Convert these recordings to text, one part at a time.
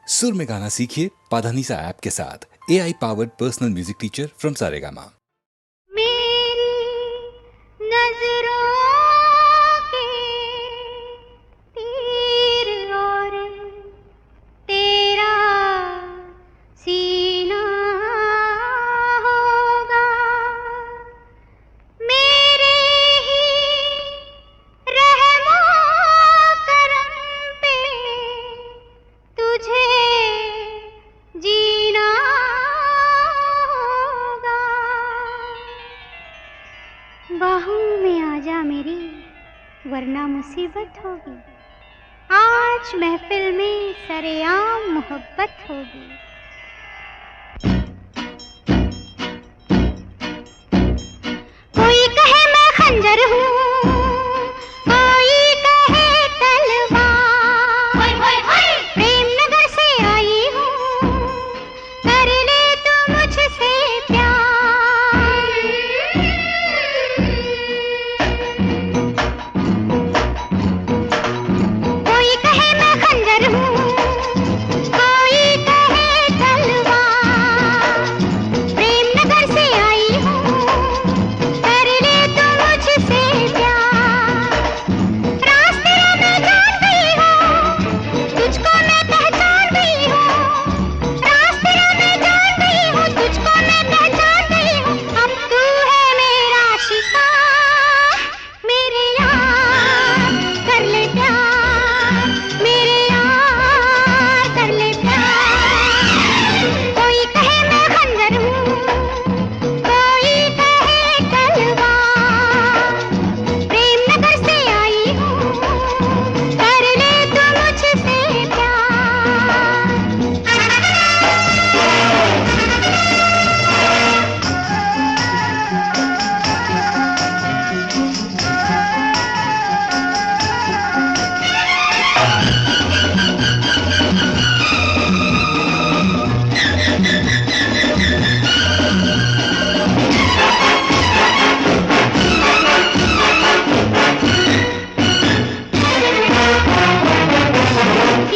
सुर में गाना सीखिए पाधानीसा ऐप के साथ। AI powered personal music teacher from Saregama. मेरी नजरों के तीर और तेरा सीना होगा, मेरे ही रहमो करम पे तुझे जीना होगा। बाहों में आजा मेरी, वरना मुसीबत होगी। आज महफिल में सरेआम मोहब्बत होगी। कोई कहे मैं खंजर हूँ, कोई कहे तलवार, प्रेम नगर से आई हूँ, कर ले तू मुझसे प्यार। कोई कहे मैं खंजर हूँ, कोई कहे तलवार, प्रेम नगर से आई हूँ, कर ले तू मुझसे प्यार। रास्ते में जान गई हूँ, तुझको मैं पहचान गई हूँ। रास्ते में जान गई हूँ, तुझको मैं पहचान गई हूँ। अब तू है मेरा शिकार, मेरे यार कर ले प्यार, मेरे यार कर ले प्यार। कोई कहे मैं खंजर हूँ, कोई कहे तलवार, प्रेम नगर से आई हूँ, कर ले तू मुझसे प्यार।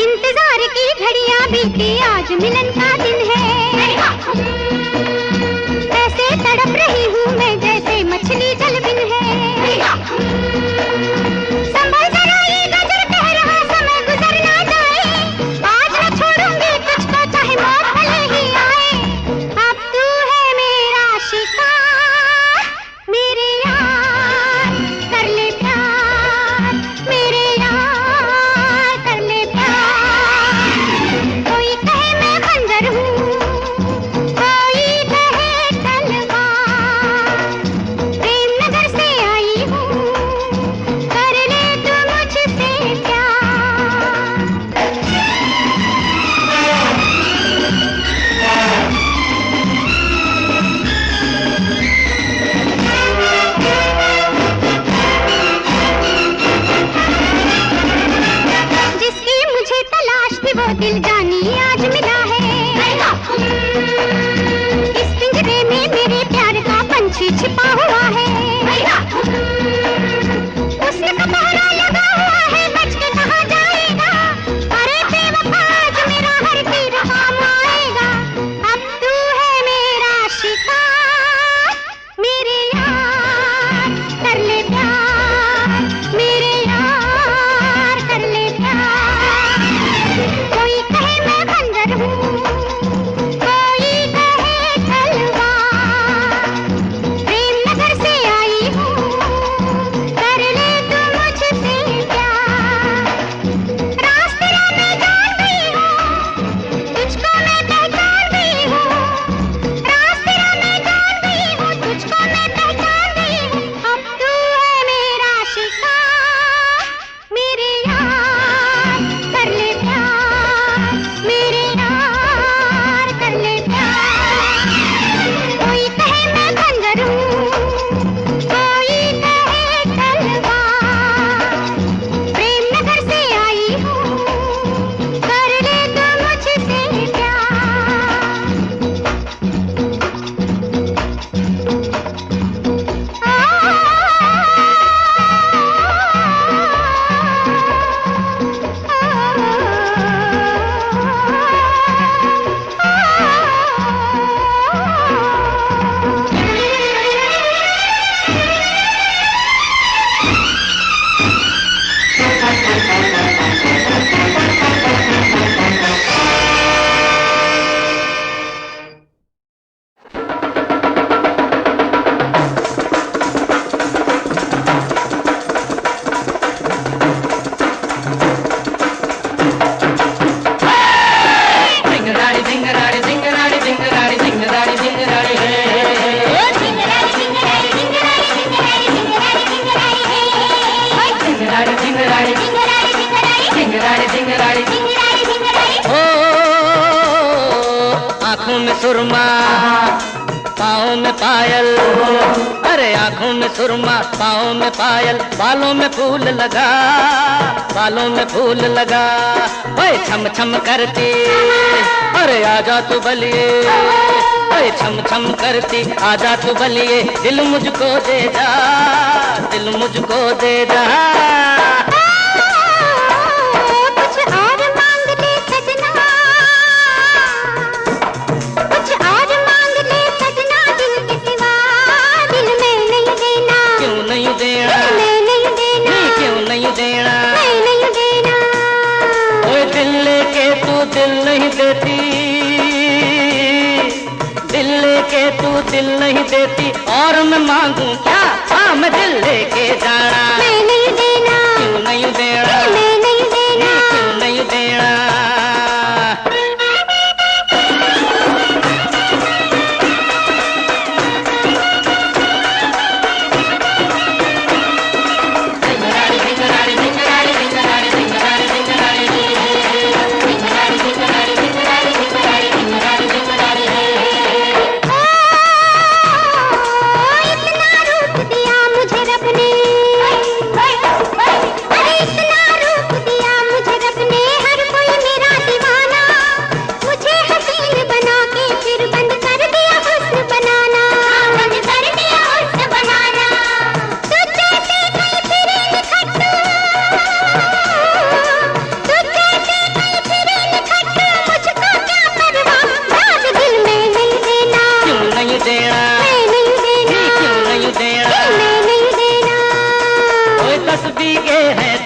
इंतजार की घड़ियां बीती, आज मिलन का दिन है। ऐसे तड़प रही हूँ मैं जैसे मछली जल बिन है। संभल जरा ये गजर कह रहा समय गुजर ना जाए, आज मैं छोड़ूंगी तुझको चाहे मौत भले ही आए। अब तू है मेरा शिकार, मेरे यार कर ले प्यार, मेरे यार कर ले प्यार। कोई कहे मैं खंजर हूँ, कोई कहे तलवार, प्रेम नगर से आई हूँ, कर ले तू मुझसे प्यार। जिसकी मुझे तलाश थी वो दिल जानी आज मिला है। इस पिंजरे में मेरे प्यार का पंछी छिपा हुआ है। उसने का पहरा लगा हुआ है, बच के कहाँ जाएगा। अरे बेवफा आज मेरा हर तीर काम आएगा। अब तू है मेरा शिकार, मेरे यार कर ले प्यार, मेरे यार कर ले प्यार। कोई कहे मैं खंजर हूँ, कोई सुरमा, पाँव में पायल, अरे आंखों में सुरमा, पाँव में पायल, बालों में फूल लगा, बालों में फूल लगा। ओए छम छम करती, अरे आजा तू बलिए, ओए छम छम करती, आजा तू बलिए, दिल मुझको दे जा, दिल मुझको दे जा। दिल नहीं देती और मैं मांगू क्या? हाँ मैं दिल लेके जाना, मैं नहीं देना, क्यों नहीं देना, मैं नहीं देना, क्यों नहीं देना।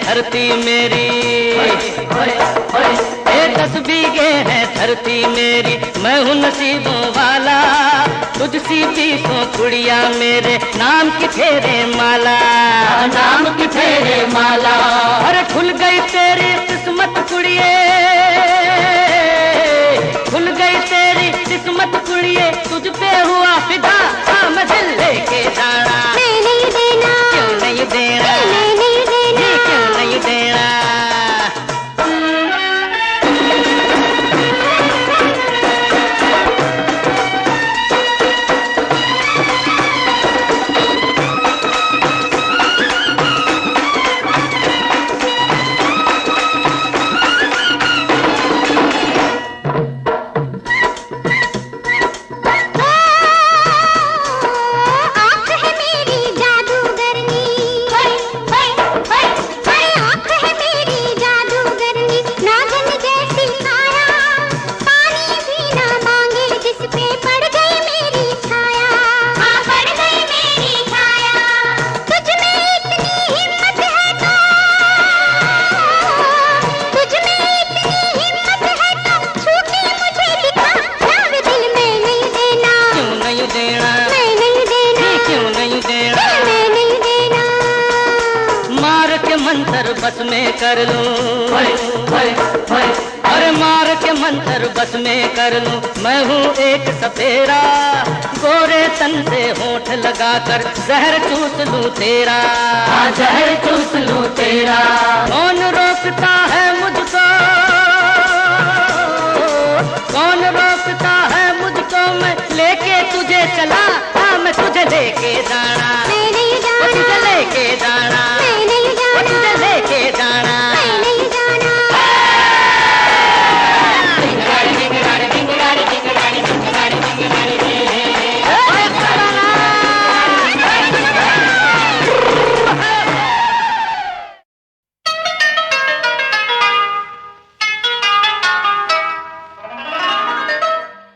धरती मेरी, ये 10 बीघे है धरती मेरी, मैं हूँ नसीबों वाला, तुझसी 20 कुड़िया मेरे नाम की फेरे माला, नाम की फेरे माला। अरे खुल गई तेरी किस्मत कुड़िए, खुल गई तेरी किस्मत कुड़िए, तुझ पे हुआ फिदा, हाँ मैं दिल लेके जाना, मैं नहीं देना, क्यों नहीं देना, मैं नहीं देना, क्यों नहीं देना। बस में कर लूं, अरे मार के मंत्र बस में कर लूं, मैं हूँ एक सपेरा, गोरे तन से होठ लगाकर जहर चूस लूं तेरा, जहर चूस लूं तेरा। कौन रोकता है मुझको, कौन रोकता है मुझको, मैं लेके तुझे चला, हाँ मैं तुझे लेके जाना, मैं नहीं जाना, तुझे लेके जाना, मैं नहीं जाना, तुझे लेके जाना, मैं नहीं जाना।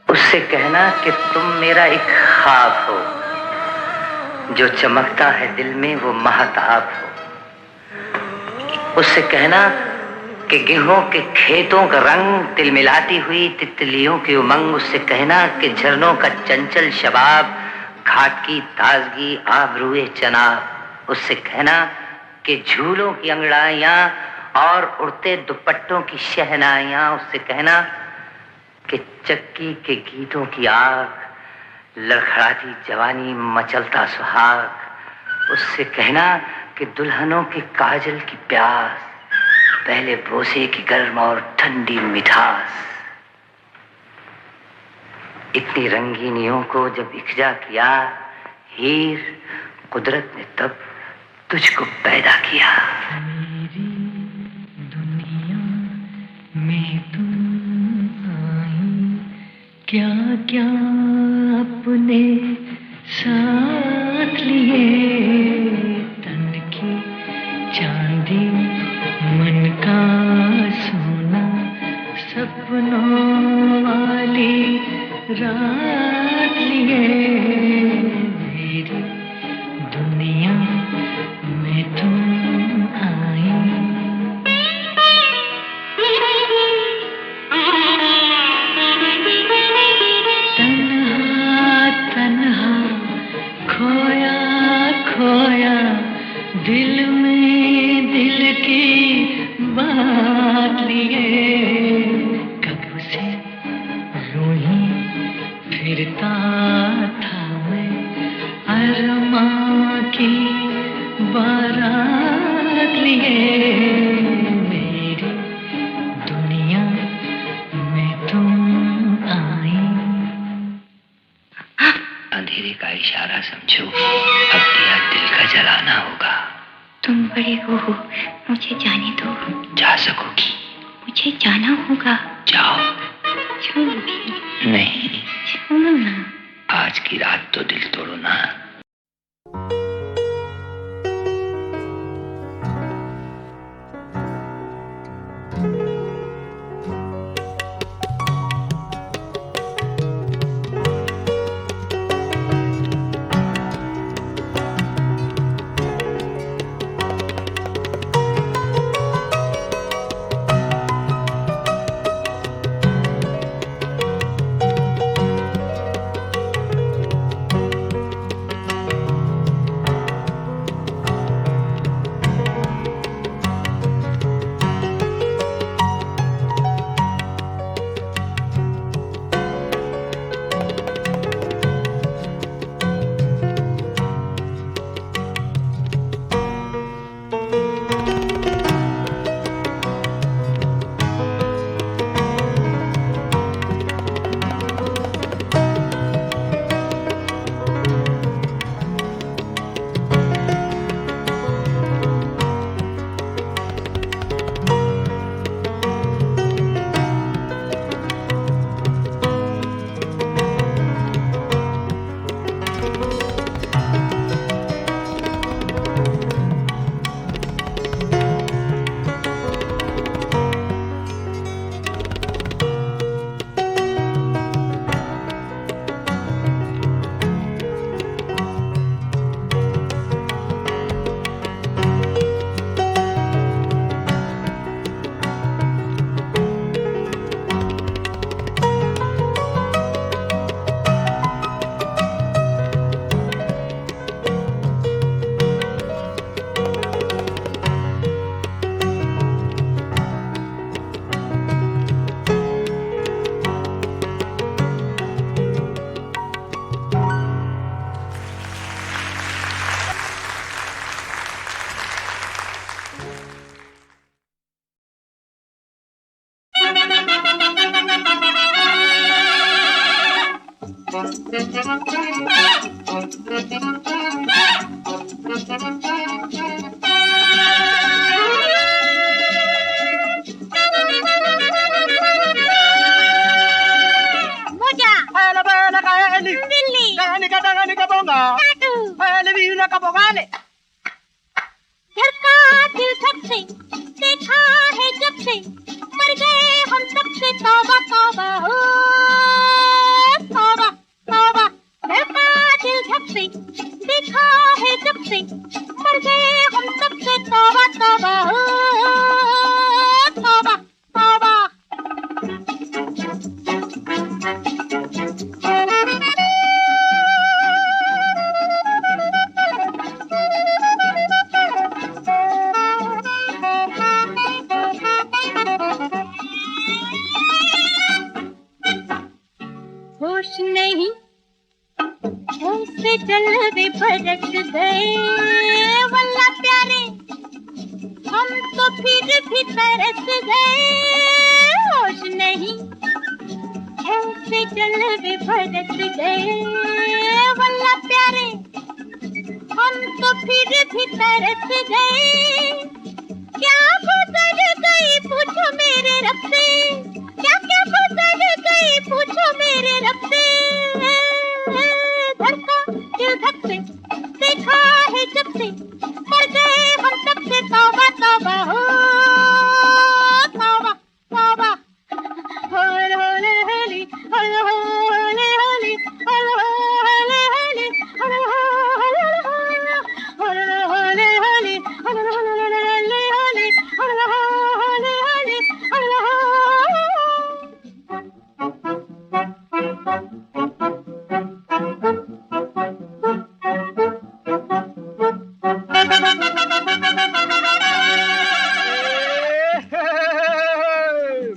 उससे कहना कि तुम मेरा एक ख्वाब हो, जो चमकता है दिल में वो महताब हो। उससे कहना कि गेहूं के खेतों का रंग तिलमिलाती हुई तितलियों की उमंग। उससे कहना कि झरनों का चंचल शबाब, घाट की ताजगी, आबरूए चनाब। उससे कहना कि झूलों की अंगड़ाइयां और उड़ते दुपट्टों की शहनाइयां। उससे कहना कि चक्की के गीतों की आग, लड़खड़ाती जवानी, मचलता सुहाग। उससे कहना कि दुल्हनों के काजल की प्यास, पहले बोसे की गर्म और ठंडी मिठास। इतनी रंगीनियों को जब इकजा किया हीर, कुदरत ने तब तुझको पैदा किया। मेरी दुनिया में तुम आई, क्या क्या अपने साथ लिए, तन की चांदी मन का सोना, सपनों वाली रात लिए, मेरी दुनिया में तुम आई। तन्हा तन्हा खोया खोया, दिल में दिल की बात लिए, कब से रूही फिरता था मैं, अरमां की बारात लिए, मेरी दुनिया में तुम आई। अंधेरे का इशारा समझो, अब दिया दिल का जलाना होगा। तुम बड़े हो, मुझे जाने दो। जा सकोगी? मुझे जाना होगा। जाओ। छू भी नहीं, छूना ना। आज की रात तो दिल तोड़ो ना। धड़का दिल धक से, देखा है जब से, मर गए हम सबसे, तौबा तौबा हो तौबा तौबा। धड़का दिल धक से, देखा है जब से, मर गए हम सबसे, तौबा तौबा हो तौबा तौबा। होश नहीं, ऐसे जलवे बरस गए, वल्ला प्यारे हम तो फिर भी तरस गए। होश नहीं, ऐसे जलवे बरस गए वल्ला प्यारे, हम तो फिर भी तरस गए। क्या गुजर गई पूछो मेरे रब से, क्या क्या गुजर गई पूछो मेरे रब से। धड़का दिल धक से, देखा है जब से, मर गए हम तब से। तौबा तौबा हो तौबा तौबा, होले होले होली, होले होले होली, होले होले होली, होले होले होली, होले होले होली, होले होले होली, होले होले होली, होले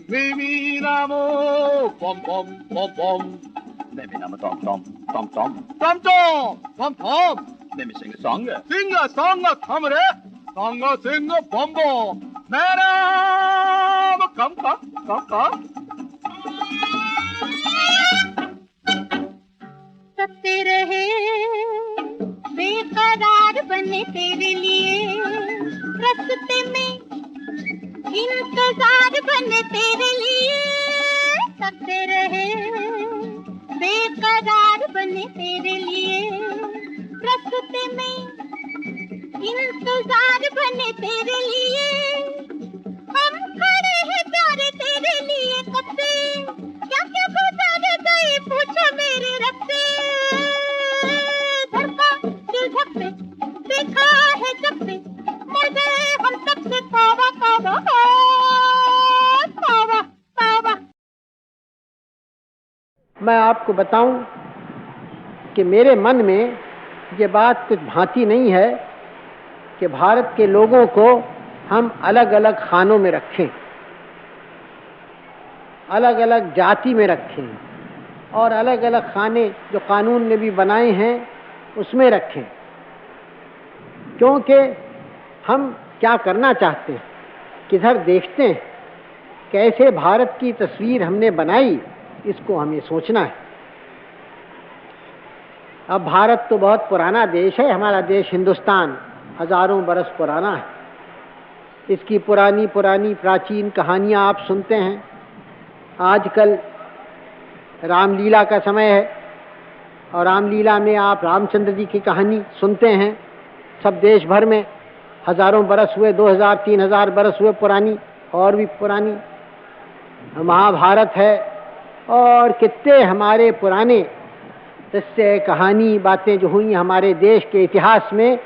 Mimi Namo, pom pom pom pom. Let me namo tom tom tom tom tom tom tom tom. Let me sing a song. Sing a song, come re. Sing a bombo. Madam, come come come come. सकते रहे बेकरार बने तेरे लिए, रास्ते में इंतजार बने तेरे लिए। सकते रहे बेकरार बने तेरे लिए, रास्ते में इंतजार बने तेरे लिए। हम खड़े हैं प्यारे तेरे लिए कब से, क्या क्या गुजर गई पूछो मेरे रब से। धड़का दिल धक से, देखा है जब से, मर गए हम तब से। तौबा तौबा तौबा तौबा। मैं आपको बताऊं कि मेरे मन में ये बात कुछ भांति नहीं है कि भारत के लोगों को हम अलग अलग खानों में रखें, अलग अलग जाति में रखें और अलग अलग खाने जो कानून ने भी बनाए हैं उसमें रखें। क्योंकि हम क्या करना चाहते हैं, किधर देखते हैं, कैसे भारत की तस्वीर हमने बनाई, इसको हमें सोचना है। अब भारत तो बहुत पुराना देश है, हमारा देश हिंदुस्तान हजारों बरस पुराना है। इसकी पुरानी पुरानी प्राचीन कहानियाँ आप सुनते हैं। आजकल रामलीला का समय है और रामलीला में आप रामचंद्र जी की कहानी सुनते हैं। सब देश भर में हजारों बरस हुए, 2000 3000 बरस हुए पुरानी, और भी पुरानी महाभारत है और कितने हमारे पुराने किस्से कहानी बातें जो हुई हमारे देश के इतिहास में,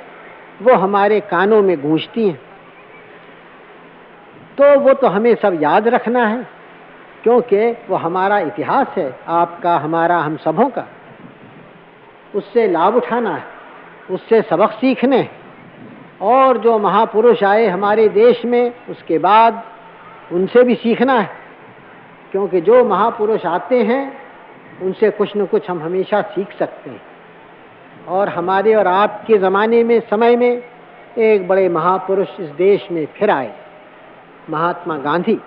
वो हमारे कानों में गूंजती हैं। तो वो तो हमें सब याद रखना है, क्योंकि वो हमारा इतिहास है, आपका, हमारा, हम सबों का। उससे लाभ उठाना है, उससे सबक सीखने हैं। और जो महापुरुष आए हमारे देश में, उसके बाद उनसे भी सीखना है, क्योंकि जो महापुरुष आते हैं उनसे कुछ न कुछ हम हमेशा सीख सकते हैं। और हमारे और आपके ज़माने में, समय में एक बड़े महापुरुष इस देश में फिर आए, महात्मा गांधी।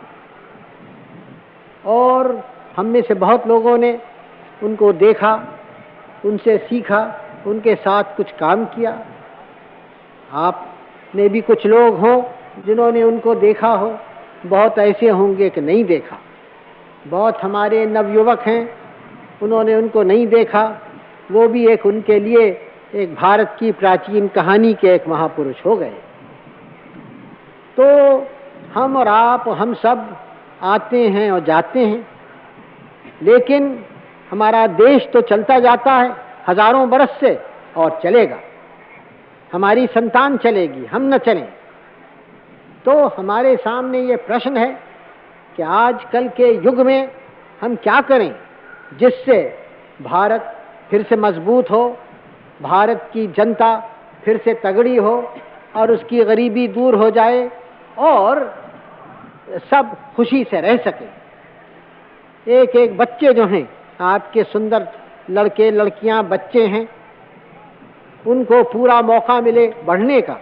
और हम में से बहुत लोगों ने उनको देखा, उनसे सीखा, उनके साथ कुछ काम किया। आप में भी कुछ लोग हों जिन्होंने उनको देखा हो, बहुत ऐसे होंगे कि नहीं देखा। बहुत हमारे नवयुवक हैं, उन्होंने उनको नहीं देखा, वो भी एक उनके लिए एक भारत की प्राचीन कहानी के एक महापुरुष हो गए। तो हम और आप, हम सब आते हैं और जाते हैं, लेकिन हमारा देश तो चलता जाता है हजारों बरस से और चलेगा। हमारी संतान चलेगी, हम न चलें। तो हमारे सामने ये प्रश्न है कि आजकल के युग में हम क्या करें जिससे भारत फिर से मजबूत हो, भारत की जनता फिर से तगड़ी हो और उसकी गरीबी दूर हो जाए और सब खुशी से रह सके। एक एक बच्चे जो हैं, आपके सुंदर लड़के लड़कियां बच्चे हैं, उनको पूरा मौका मिले बढ़ने का।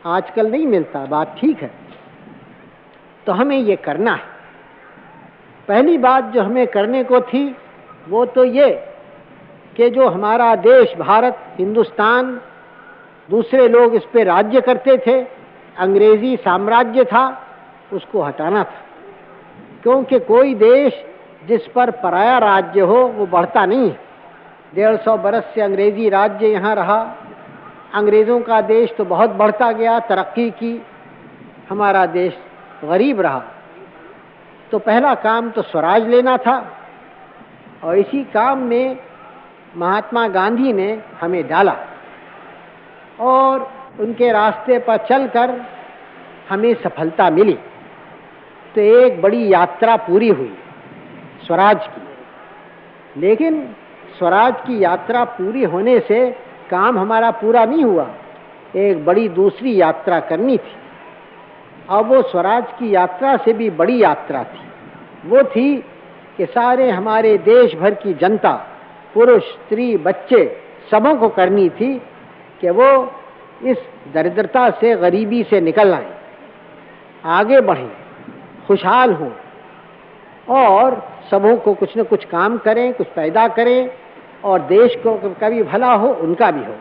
आजकल नहीं मिलता, बात ठीक है। तो हमें ये करना है। पहली बात जो हमें करने को थी वो तो ये कि जो हमारा देश भारत हिंदुस्तान, दूसरे लोग इस पे राज्य करते थे, अंग्रेजी साम्राज्य था, उसको हटाना था। क्योंकि कोई देश जिस पर पराया राज्य हो वो बढ़ता नहीं है। 150 बरस से अंग्रेजी राज्य यहाँ रहा, अंग्रेज़ों का देश तो बहुत बढ़ता गया, तरक्की की, हमारा देश गरीब रहा। तो पहला काम तो स्वराज लेना था, और इसी काम में महात्मा गांधी ने हमें डाला और उनके रास्ते पर चलकर हमें सफलता मिली। तो एक बड़ी यात्रा पूरी हुई स्वराज की। लेकिन स्वराज की यात्रा पूरी होने से काम हमारा पूरा नहीं हुआ, एक बड़ी दूसरी यात्रा करनी थी। अब वो स्वराज की यात्रा से भी बड़ी यात्रा थी। वो थी कि सारे हमारे देश भर की जनता, पुरुष स्त्री बच्चे, सबों को करनी थी कि वो इस दरिद्रता से, गरीबी से निकल आए, आगे बढ़ें, खुशहाल हों और सबों को कुछ न कुछ काम करें, कुछ पैदा करें और देश को का भी भला हो, उनका भी हो।